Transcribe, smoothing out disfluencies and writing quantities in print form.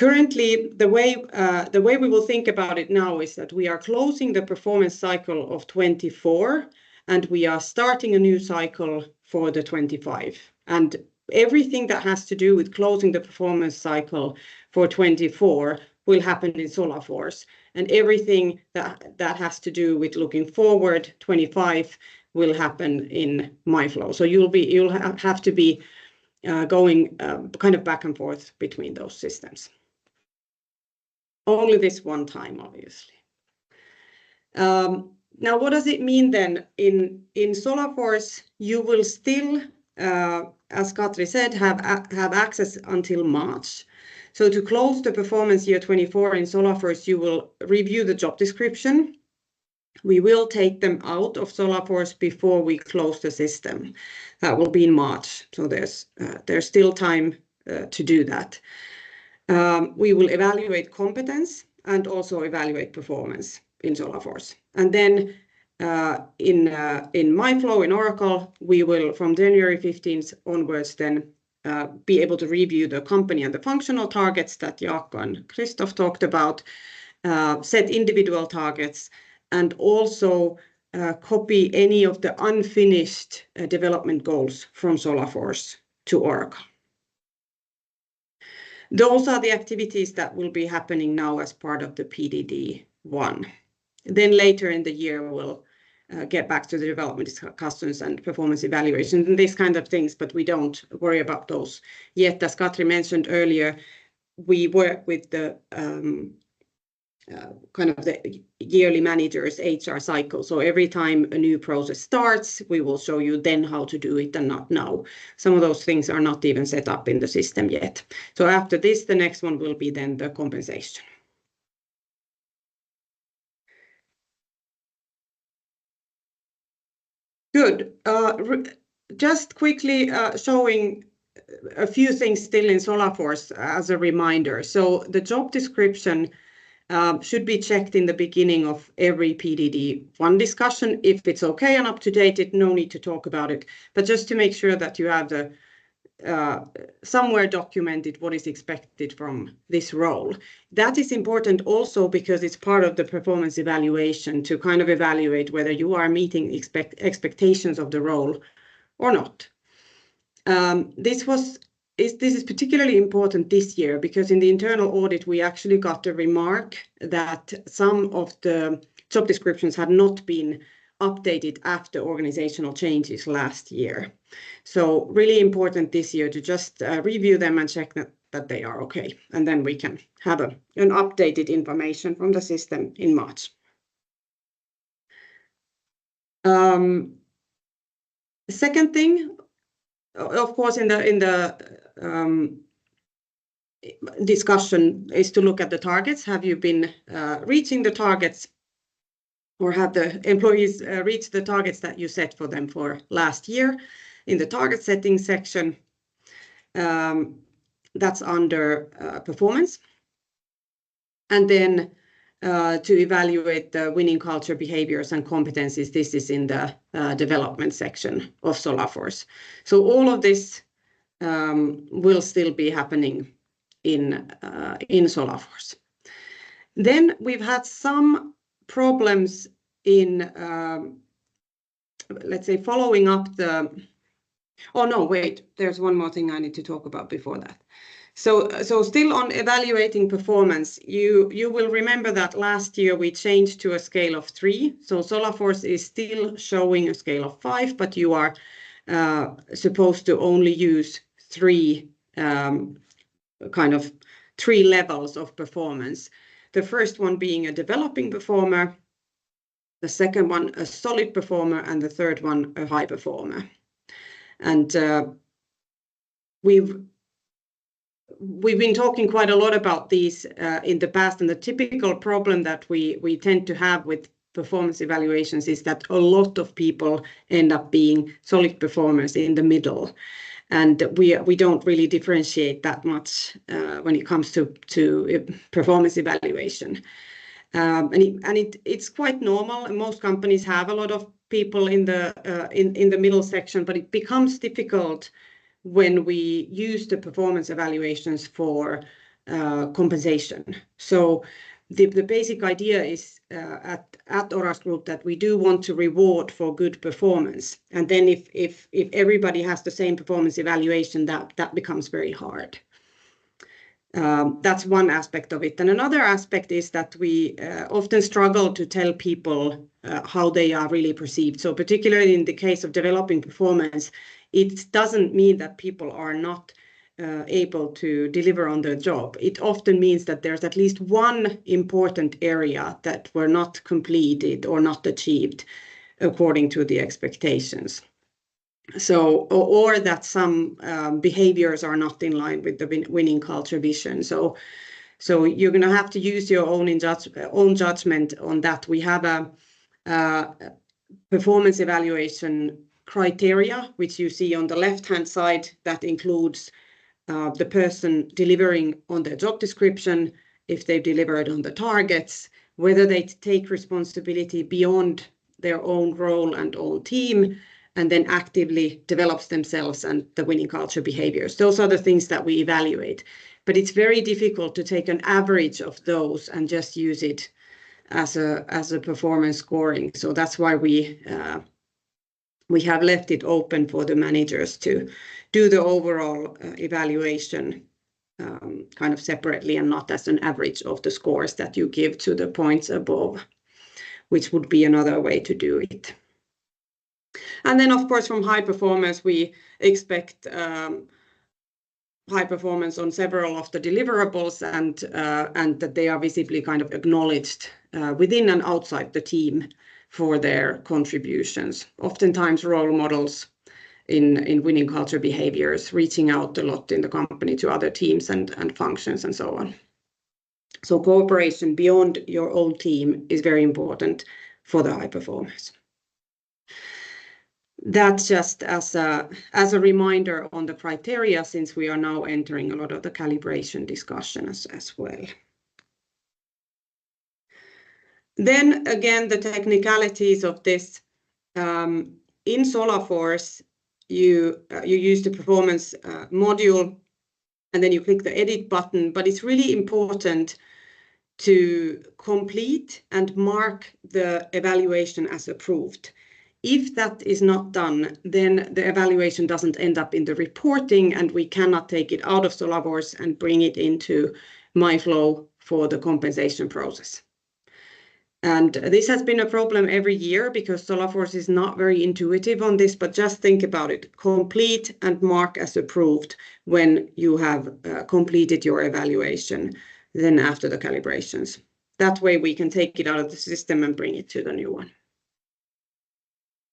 Currently, the way we will think about it now is that we are closing the performance cycle of 24, and we are starting a new cycle for the 25. And everything that has to do with closing the performance cycle for 24 will happen in Solarforce, and everything that has to do with looking forward 25 will happen in Myflow. So you'll have to be going kind of back and forth between those systems. Only this one time, obviously. Now, what does it mean then? In Solarforce, you will still, as Katri said, have access until March. So to close the performance year 24 in Solarforce, you will review the job description. We will take them out of Solarforce before we close the system. That will be in March. So there's still time to do that. We will evaluate competence and also evaluate performance in Solarforce. And then in Myflow, in Oracle, we will, from January 15th onwards, then be able to review the company and the functional targets that Jaakko and Christoph talked about, set individual targets, and also copy any of the unfinished development goals from Solarforce to Oracle. Those are the activities that will be happening now as part of the PDD1. Then later in the year, we'll get back to the development discussions and performance evaluations and these kind of things, but we don't worry about those yet. As Katri mentioned earlier, we work with the kind of the yearly manager's HR cycle. So every time a new process starts, we will show you then how to do it and not now. Some of those things are not even set up in the system yet. So after this, the next one will be then the compensation. Good. Just quickly showing a few things still in Solarforce as a reminder. So the job description should be checked in the beginning of every PDD1 discussion. If it's okay and up to date, no need to talk about it. But just to make sure that you have the somewhere documented what is expected from this role. That is important also because it's part of the performance evaluation to kind of evaluate whether you are meeting expectations of the role or not. This is particularly important this year because in the internal audit, we actually got a remark that some of the job descriptions had not been updated after organizational changes last year. So really important this year to just review them and check that they are okay. And then we can have an updated information from the system in March. The second thing, of course, in the discussion is to look at the targets. Have you been reaching the targets, or have the employees reached the targets that you set for them for last year? In the target setting section, that's under performance. And then to evaluate the winning culture, behaviors and competencies, this is in the development section of Solarforce. So all of this will still be happening in Solarforce. Then we've had some problems in, let's say, following up the... Oh, no, wait, there's one more thing I need to talk about before that. So still on evaluating performance, you will remember that last year we changed to a scale of 3. So Solarforce is still showing a scale of 5, but you are supposed to only use 3 levels of performance. The first one being a developing performer, the second one a solid performer, and the third one a high performer. And we've been talking quite a lot about these in the past, and the typical problem that we tend to have with performance evaluations is that a lot of people end up being solid performers in the middle. And we don't really differentiate that much when it comes to performance evaluation. It's quite normal, and most companies have a lot of people in the middle section, but it becomes difficult when we use the performance evaluations for compensation. So the basic idea is at Oras Group that we do want to reward for good performance. And then if everybody has the same performance evaluation, that becomes very hard. That's one aspect of it. And another aspect is that we often struggle to tell people how they are really perceived. So particularly in the case of developing performance, it doesn't mean that people are not able to deliver on their job. It often means that there's at least one important area that were not completed or not achieved according to the expectations. So, or that some behaviors are not in line with the winning culture vision. So you're going to have to use your own judgment on that. We have a performance evaluation criteria, which you see on the left-hand side, that includes the person delivering on their job description, if they've delivered on the targets, whether they take responsibility beyond their own role and own team, and then actively develops themselves and the winning culture behaviors. Those are the things that we evaluate. But it's very difficult to take an average of those and just use it as a performance scoring. So that's why we have left it open for the managers to do the overall evaluation kind of separately and not as an average of the scores that you give to the points above, which would be another way to do it. And then, of course, from high performance, we expect high performance on several of the deliverables and that they are visibly kind of acknowledged within and outside the team for their contributions. Oftentimes role models in winning culture behaviors, reaching out a lot in the company to other teams and functions and so on. So cooperation beyond your own team is very important for the high performers. That's just as a reminder on the criteria, since we are now entering a lot of the calibration discussion as well. Then again, the technicalities of this. In Solarforce, you use the performance module, and then you click the edit button, but it's really important to complete and mark the evaluation as approved. If that is not done, then the evaluation doesn't end up in the reporting, and we cannot take it out of Solarforce and bring it into Myflow for the compensation process. And this has been a problem every year because Solarforce is not very intuitive on this, but just think about it. Complete and mark as approved when you have completed your evaluation, then after the calibrations. That way we can take it out of the system and bring it to the new one.